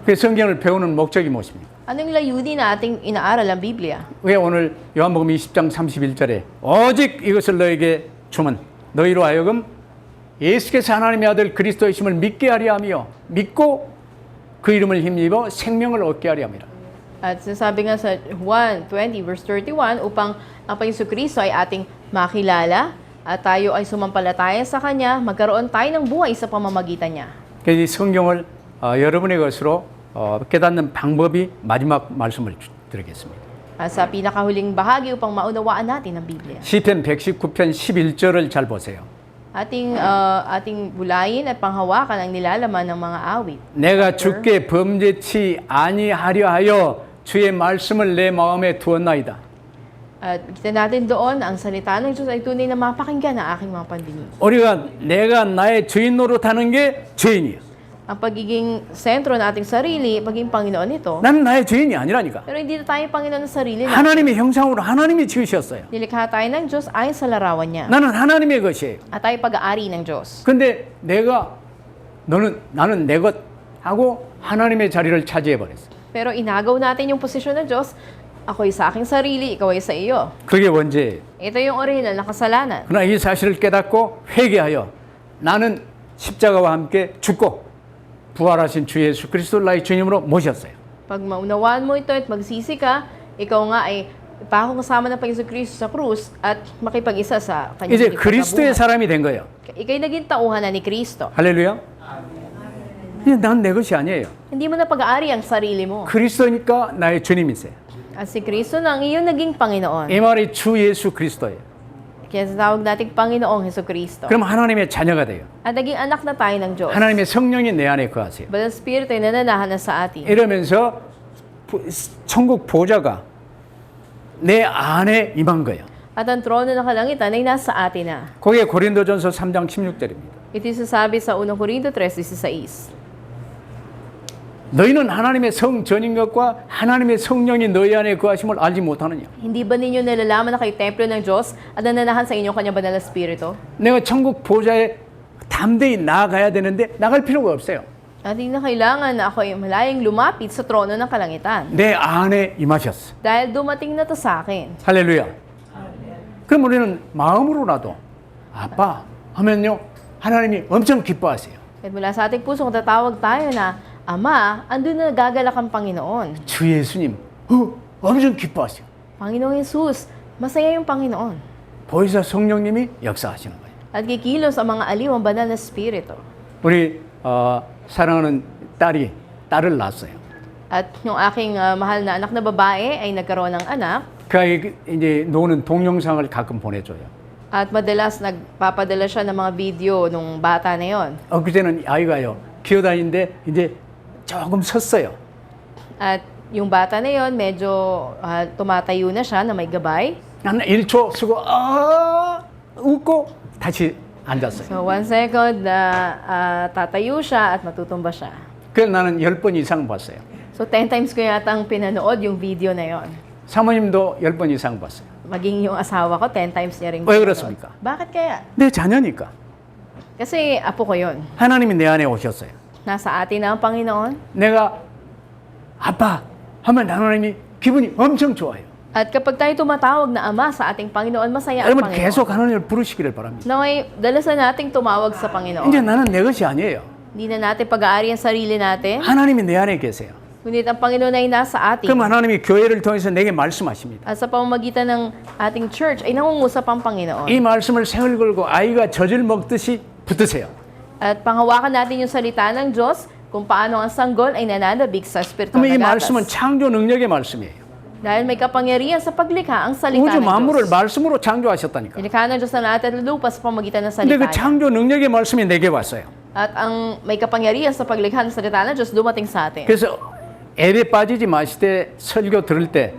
그 성경을 배우는 목적이 무엇입니까? Anong layunin na ating inaaral ang Biblia? 왜 오늘 요한복음 20장 31절에 오직 이것을 너에게 주면 너희로 하여금 예수께서 하나님의 아들 그리스도이심을 믿게 하려 하며 믿고 그 이름을 힘입어 생명을 얻게 하려 함이라. At sinasabi nga sa Juan 20 verse 31, upang ang Panginoon Kristo ay ating makilala at tayo ay sumampalataya sa Kanya, magkaroon tayo ng buhay sa pamamagitan niya. 그래서 이 성경을 여러분의 것으로 깨닫는 방법이 마지막 말씀을 드리겠습니다. At sa pinakahuling bahagi upang maunawaan natin ang Biblia. 시편 119편 11절을 잘 보세요. Ating bulayin at panghawakan ang nilalaman ng mga awit. 내가 주께 범죄치 아니하려 하여 주의 말씀을 내 마음에 두었나이다. At kita natin doon, ang salita ng Diyos ay tunay na mapakinggan ang aking mga pandinig. 우리가 내가 나의 주인 노릇하는 게 죄인이야. Ang pagiging sentro ng ating sarili, pagiging Panginoon ito. 나는 나의 죄인이 아니라니까. Pero hindi na tayo Panginoon ng sarili natin. 하나님의 형상으로 하나님이 지으셨어요. Nilikha tayo ng Diyos ayon sa larawan niya. 나는 하나님의 것이에요. At tayo pag-aari ng Diyos. 근데 나는 내 것 하고 하나님의 자리를 차지해 버렸어. Pero inagaw natin yung posisyon ng Diyos. Ako'y sa aking sarili, ikaw ay sa iyo. 그게 원죄예요. Ito yung original na kasalanan. 그러나 이 사실을 깨닫고 회개하여 나는 십자가와 함께 죽고 부활하신 주 예수 그리스도를 나의 주님으로 모셨어요. Pag maunawaan mo ito at magsisi ka, ikaw nga ay ipako kasama ng Panginoon Kristo sa krus at makipag-isa sa kanyang 이제 muling 그리스도의 pagkabuhay. 사람이 된 거예요. Ika'y naging tauhan na ni Kristo. 할렐루야. 난 내 것이 아니에요. Hindi mo na pag-aari ang sarili mo. 그리스도니까 나의 주님이세요. At si Kristo na ang iyong naging Panginoon. 이 말이 주 예수 그리스도예요. Kaya tawag nating Panginoong Hesus Kristo. 그럼 하나님의 자녀가 돼요. At naging anak na tayo ng Diyos. 하나님의 성령이 내 안에 거하세요. But ang Espiritu ay nananahan na sa atin. 이러면서 천국 보좌가 내 안에 임한 거예요. At ang trono ng kalangitan ay nasa atin na. 그게 고린도전서 3장 16절입니다. Ito yung sasabi sa 1 Corinto 3:16. 너희는 하나님의 성전인 것과 하나님의 성령이 너희 안에 거하심을 알지 못하느냐. Hindi ba ninyo nalalaman na kayo templo ng Diyos at nananahan sa inyong kanyang banal na Espiritu? 내가 천국 보좌에 담대히 나아가야 되는데 나갈 필요가 없어요. At hindi na kailangan na ako ay malayang lumapit sa trono ng kalangitan. 내 안에 임하셨어. Dahil dumating na to sa akin. 할렐루야. 그럼 우리는 마음으로라도 아빠 하면요 하나님이 엄청 기뻐하세요. At mula sa ating puso, kung tatawag tayo na Ama, andun na nagagalak ang Panginoon. 주 예수님 엄청 기뻐하세요. Panginoong Jesus, masaya yung Panginoon. 보혜사 성령님이 역사하시는 거예요. At kikilos ang mga aliw ang banal na Espiritu. 우리 사랑하는 딸을 낳았어요. At yung aking mahal na anak na babae ay nagkaroon ng anak. 그 이제 노는 동영상을 가끔 보내줘요. At madalas nagpapadala siya ng mga video nung bata na yon. 그때는 아이가요 기어다니는데 이제 조금 섰어요. At yung bata na yon medyo tumatayo na siya na may gabay. 한 1초 쓰고 웃고 다시 앉았어요. So 1 second na tatayo siya at matutumba siya. 그래서 나는 10번 이상 봤어요. So 10 times ko yatang pinanood yung video na yon. 사모님도 10번 이상 봤어요. Maging yung asawa ko 10 times niya rin 왜 pinanood. 그렇습니까? Bakit kaya? 내 자녀니까. Kasi apo ko yon. 하나님이 내 안에 오셨어요. Nasa atin na ang Panginoon. 내가 아빠 하면 하나님이 기분이 엄청 좋아요. At kapag tayo tumatawag na Ama sa ating Panginoon, masaya ang 여러분 Panginoon. 계속 하나님을 부르시기를 바랍니다. Naway, dalasan nating tumawag sa Panginoon. 이제 나는 내 것이 아니에요. Hindi na natin pag-aari ang sarili natin. 하나님이 내 안에 계세요. Ngunit ang Panginoon ay nasa atin. 그럼 하나님이 교회를 통해서 내게 말씀하십니다. At sa pamamagitan ng ating church ay nangungusap ang Panginoon. 이 말씀을 생을 걸고 아이가 젖을 먹듯이 붙드세요. At panghawakan natin yung salita ng Diyos kung paano ang sanggol ay nananabig sa espiritu 그럼 이 ng 말씀은 gatas. 창조 능력의 말씀이에요. Dahil may kapangyarihan sa paglikha ang salita 우주 ng 만물을 Diyos. 말씀으로 창조하셨다니까. Nilikha ng Diyos na lahat at lupa sa pamamagitan ng 근데 salita 그 niya. 창조 능력의 말씀이 내게 왔어요. At ang may kapangyarihan sa paglikha ng salita ng Diyos dumating sa atin. 그래서 앱에 빠지지 마시되 설교 들을 때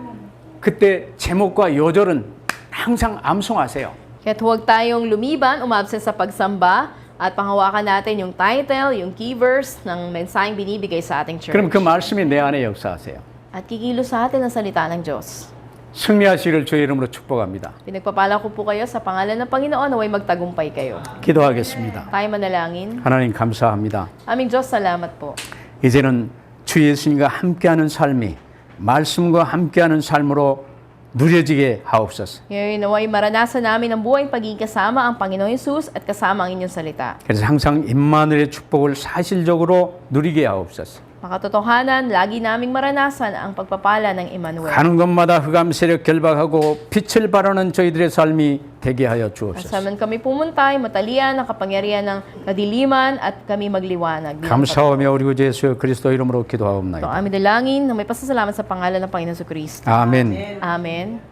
그때 제목과 요절은 항상 암송하세요. Kaya huwag tayong lumiban, umabsent sa pagsamba, at panghawakan natin yung title, yung key verse ng mensaheng binibigay sa ating church. 그럼 그 말씀이 내 안에 역사하세요. At kikilos sa atin ang salita ng Diyos. 승리하시기를 주의 이름으로 축복합니다. Pinagpapala ko po kayo sa pangalan ng Panginoon naway magtagumpay kayo. 기도하겠습니다. Tayo manalangin. 하나님 감사합니다. Aming Diyos, salamat po. 이제는 주 예수님과 함께하는 삶이 말씀과 함께하는 삶으로 누려지게 하옵소서. Ngayon, naway maranasan namin ang buhay pagiging kasama ang Panginoong Yesus at kasama ang inyong salita. 그래서 항상 임마누엘의 축복을 사실적으로 누리게 하옵소서. Makatotohanan, lagi naming maranasan ang pagpapala ng Emmanuel. 가는 곳마다 흑암 세력 결박하고 빛을 발하는 저희들의 삶이 되게 하여 주옵소서. Saan kami pumunta ay matalian ang kapangyarihan ng kadiliman at kami magliwanag. 감사하며 우리 구 예수 그리스도 이름으로 Ito 기도하옵나이다. ang aming dalangin na may pasasalamat sa pangalan ng Panginoon Kristo. 아멘. Amen.